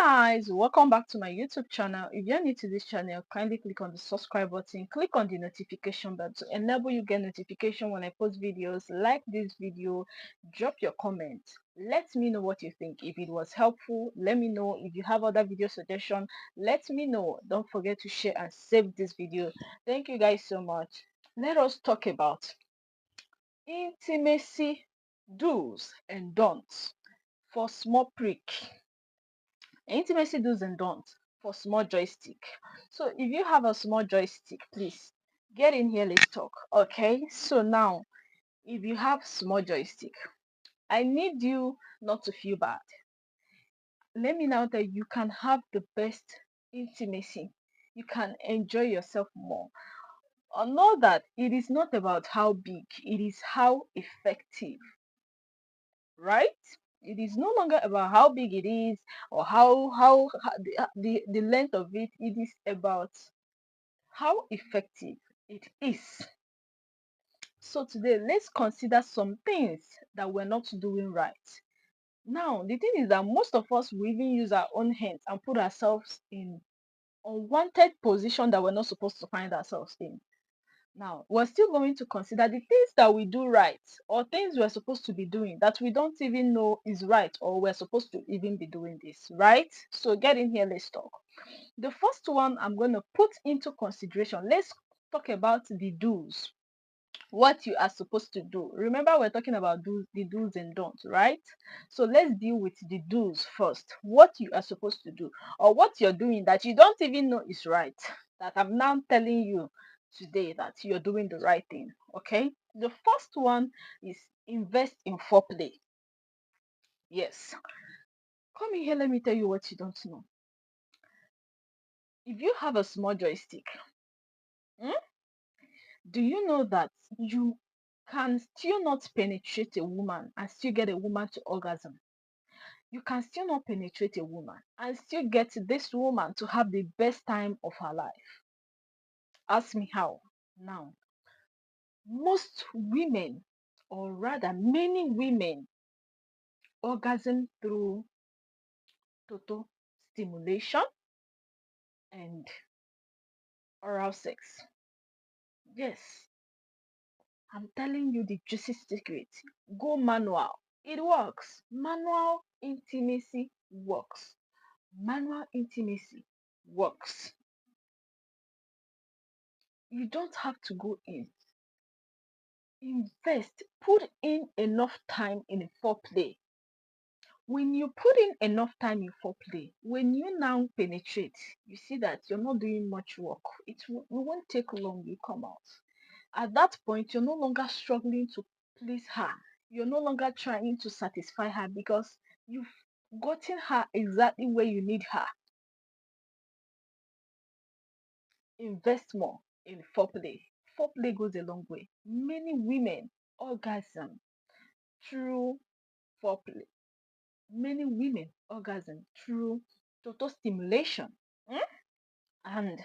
Guys, welcome back to my YouTube channel. If you're new to this channel, kindly click on the subscribe button, click on the notification bell to enable you get notification when I post videos. Like this video, drop your comment, let me know what you think. If it was helpful, let me know. If you have other video suggestion, let me know. Don't forget to share and save this video. Thank you guys so much. Let us talk about intimacy do's and don'ts for small prick. Intimacy do's and don'ts for small joystick. So if you have a small joystick, please get in here, let's talk. Okay, so now if you have small joystick, I need you not to feel bad. Let me know that you can have the best intimacy, you can enjoy yourself more. Or know that it is not about how big, it is how effective, right? It is no longer about how big it is or how the length of it. It is about how effective it is. So today let's consider some things that we're not doing right. Now the thing is that most of us will even use our own hands and put ourselves in unwanted position that we're not supposed to find ourselves in. Now, we're still going to consider the things that we do right or things we're supposed to be doing that we don't even know is right or we're supposed to even be doing this, right? So get in here, let's talk. The first one I'm going to put into consideration, let's talk about the do's, what you are supposed to do. Remember, we're talking about the do's and don'ts, right? So let's deal with the do's first. What you are supposed to do or what you're doing that you don't even know is right, that I'm now telling you today that you're doing the right thing. Okay, the first one is invest in foreplay. Yes, come in here, let me tell you what you don't know. If you have a small joystick, hmm, do you know that you can still not penetrate a woman and still get a woman to orgasm? You can still not penetrate a woman and still get this woman to have the best time of her life. Ask me how. Now, most women, or rather many women, orgasm through total stimulation and oral sex. Yes, I'm telling you the juicy secret. Go manual. It works. Manual intimacy works. Manual intimacy works. You don't have to go in. Invest, put in enough time in foreplay. When you put in enough time in foreplay, when you now penetrate, you see that you're not doing much work. It won't take long, you come out. At that point, you're no longer struggling to please her. You're no longer trying to satisfy her because you've gotten her exactly where you need her. Invest more in foreplay. Foreplay goes a long way. Many women orgasm through foreplay. Many women orgasm through total stimulation, and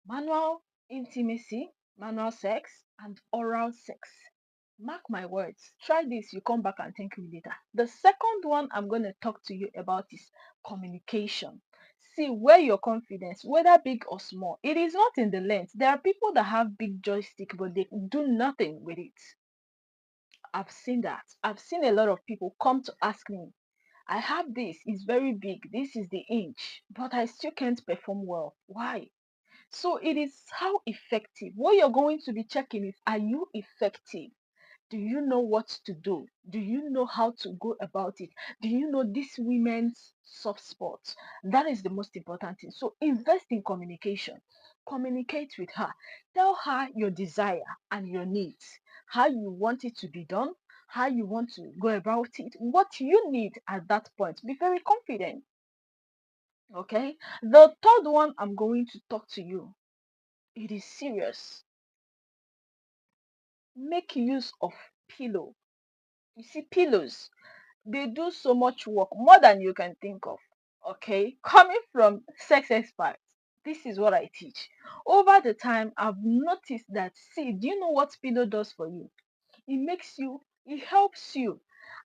manual intimacy, manual sex, and oral sex. Mark my words. Try this, you come back and thank me later. The second one I'm going to talk to you about is communication. See, where your confidence, whether big or small, it is not in the length. There are people that have big joystick, but they do nothing with it. I've seen that. I've seen a lot of people come to ask me, I have this, it's very big, this is the inch, but I still can't perform well. Why? So it is how effective. What you're going to be checking is, are you effective? Do you know what to do? Do you know how to go about it? Do you know this women's soft spots? That is the most important thing. So invest in communication. Communicate with her. Tell her your desire and your needs, how you want it to be done, how you want to go about it, what you need at that point. Be very confident. Okay. The third one I'm going to talk to you. It is serious. Make use of pillow. You see, pillows, they do so much work, more than you can think of. Okay, coming from sex experts, this is what I teach. Over the time, I've noticed that, see, do you know what pillow does for you? It helps you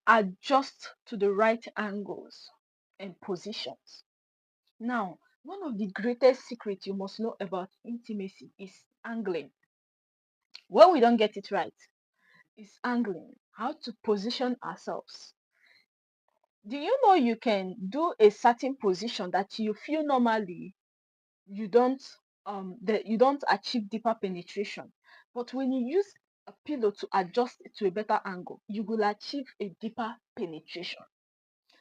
adjust to the right angles and positions. Now, one of the greatest secrets you must know about intimacy is angling. When we don't get it right, is angling, how to position ourselves. Do you know you can do a certain position that you feel normally you don't that you don't achieve deeper penetration, but when you use a pillow to adjust it to a better angle, you will achieve a deeper penetration.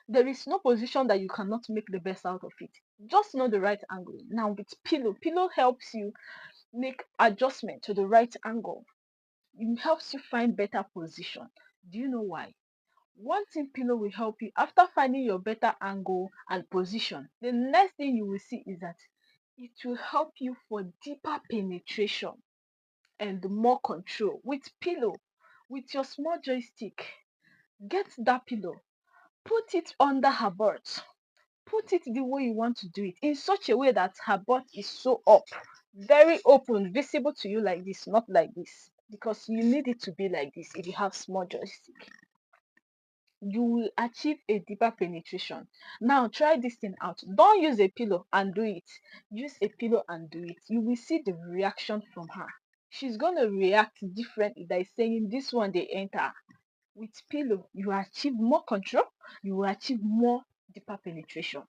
There is no position that you cannot make the best out of it. Just know the right angle. Now with pillow helps you make adjustment to the right angle. It helps you find better position. Do you know why? One thing pillow will help you after finding your better angle and position. The next thing you will see is that it will help you for deeper penetration and more control. With pillow, with your small joystick, get that pillow, put it under her butt, put it the way you want to do it in such a way that her butt is so up, very open, visible to you like this, not like this, because you need it to be like this. If you have small joystick, you will achieve a deeper penetration. Now try this thing out. Don't use a pillow and do it. Use a pillow and do it. You will see the reaction from her. She's gonna react differently. That is saying this one they enter. With pillow, you achieve more control, you will achieve more deeper penetration.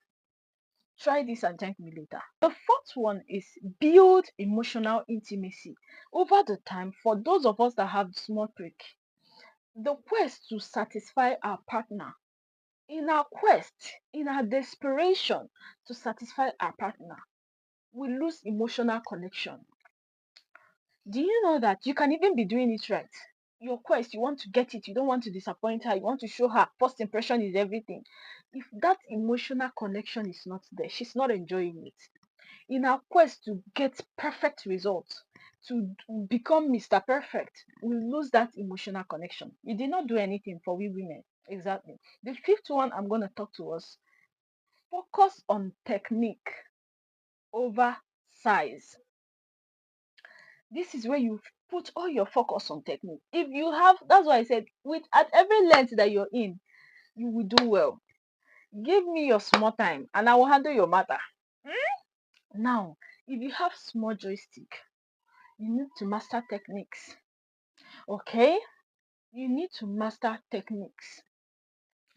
Try this and thank me later. The fourth one is build emotional intimacy. Over the time, for those of us that have small prick, the quest to satisfy our partner, in our quest, in our desperation to satisfy our partner, we lose emotional connection. Do you know that you can even be doing it right? Your quest, you want to get it, you don't want to disappoint her, you want to show her first impression is everything. If that emotional connection is not there, she's not enjoying it. In our quest to get perfect results, to become Mr. Perfect, we lose that emotional connection. You did not do anything for we women. Exactly. The fifth one I'm going to talk to us, focus on technique over size. This is where you put all your focus on technique. If you have, that's why I said, with at every length that you're in, you will do well. Give me your small time and I will handle your matter. Now, if you have small joystick, you need to master techniques. Okay? You need to master techniques.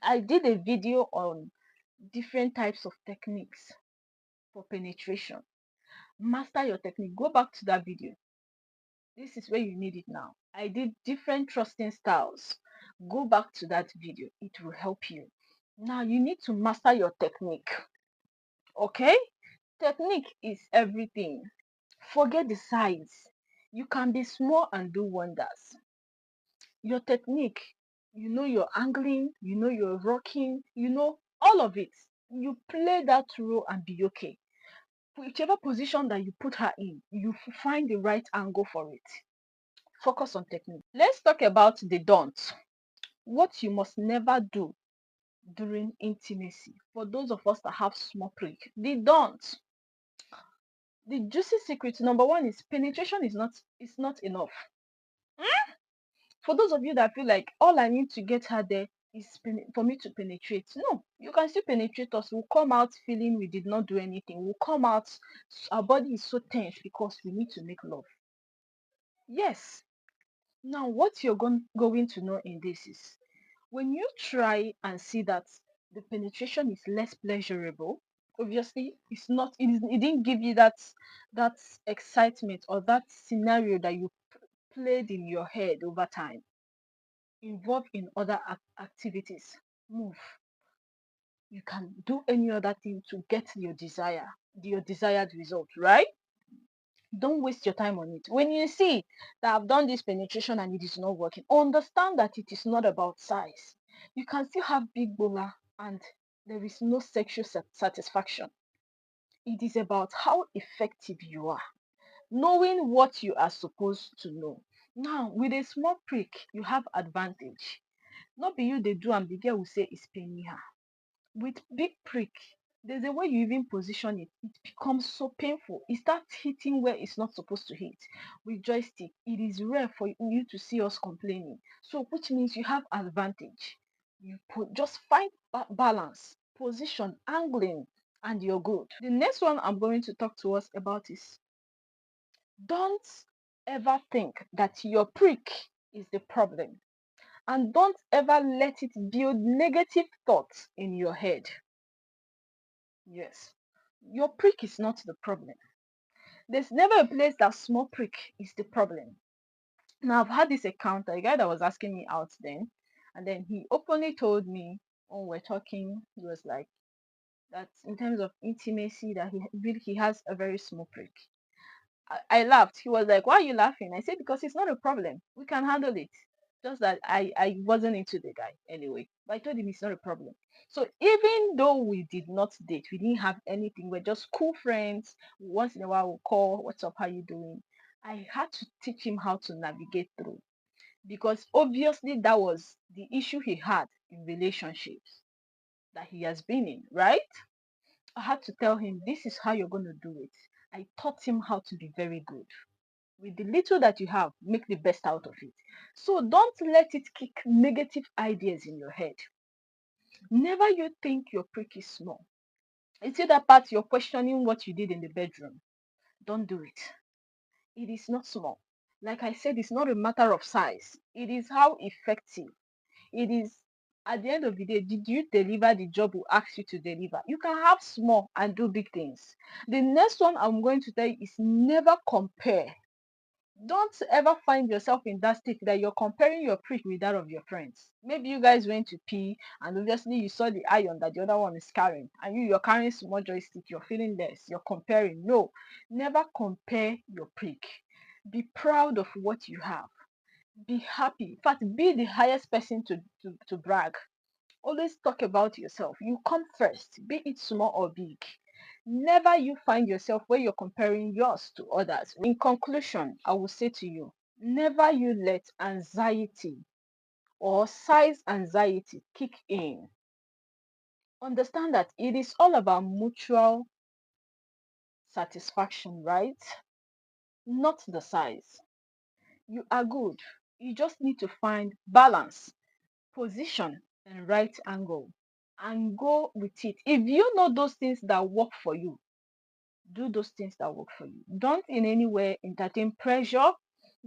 I did a video on different types of techniques for penetration. Master your technique. Go back to that video. This is where you need it now. I did different trusting styles. Go back to that video. It will help you. Now you need to master your technique. Okay? Technique is everything. Forget the size. You can be small and do wonders. Your technique, you know your angling, you know your rocking, you know all of it. You play that role and be okay. Whichever position that you put her in, you find the right angle for it. Focus on technique. Let's talk about the don'ts. What you must never do during intimacy. For those of us that have small prick, the don'ts. The juicy secret number one is penetration is not enough. For those of you that feel like all I need to get her there is for me to penetrate, no, you can still penetrate us. We'll come out feeling we did not do anything. We'll come out, our body is so tense because we need to make love. Yes. Now, what you're going to know in this is when you try and see that the penetration is less pleasurable, obviously it didn't give you that excitement or that scenario that you played in your head over time. Involved in other activities. Move. You can do any other thing to get your desired result, right? Don't waste your time on it. When you see that I've done this penetration and it is not working, understand that it is not about size. You can still have big bola and there is no sexual satisfaction. It is about how effective you are, knowing what you are supposed to know. Now, with a small prick, you have advantage. Not be you they do and the girl will say it's paining her. With big prick, there's a way you even position it. It becomes so painful. It starts hitting where it's not supposed to hit. With joystick, it is rare for you to see us complaining. So, which means you have advantage. You put just find balance, position, angling. and you're good. The next one I'm going to talk to us about is, don't ever think that your prick is the problem, and don't ever let it build negative thoughts in your head. Yes, your prick is not the problem. There's never a place that small prick is the problem. Now, I've had this encounter, a guy that was asking me out then, and then he openly told me when we're talking, he was like, that in terms of intimacy, that he really he has a very small prick. I laughed. He was like, "Why are you laughing?" I said, "Because it's not a problem. We can handle it." Just that I wasn't into the guy anyway. But I told him it's not a problem. So even though we did not date, we didn't have anything, we're just cool friends. Once in a while we'll call, "What's up? How you doing?" I had to teach him how to navigate through, because obviously that was the issue he had in relationships that he has been in, right? I had to tell him, this is how you're going to do it. I taught him how to be very good. With the little that you have, make the best out of it. So don't let it kick negative ideas in your head. Never you think your prick is small. You see that part you're questioning what you did in the bedroom. Don't do it. It is not small. Like I said, it's not a matter of size. It is how effective. It is, at the end of the day, did you deliver the job we asked you to deliver? You can have small and do big things. The next one I'm going to tell you is, never compare. Don't ever find yourself in that state that you're comparing your prick with that of your friends. Maybe you guys went to pee and obviously you saw the iron that the other one is carrying, and you're carrying small joystick, you're feeling less, you're comparing. No, never compare your prick. Be proud of what you have. Be happy. In fact, be the highest person to brag. Always talk about yourself. You come first, be it small or big. Never you find yourself where you're comparing yours to others. In conclusion, I will say to you, never you let anxiety or size anxiety kick in. Understand that it is all about mutual satisfaction, right? Not the size. You are good. You just need to find balance, position, and right angle, and go with it. If you know those things that work for you, do those things that work for you. Don't in any way entertain pressure.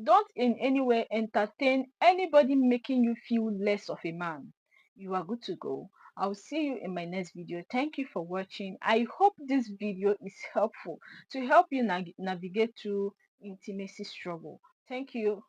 Don't in any way entertain anybody making you feel less of a man. You are good to go. I'll see you in my next video. Thank you for watching. I hope this video is helpful to help you navigate through intimacy struggle. Thank you.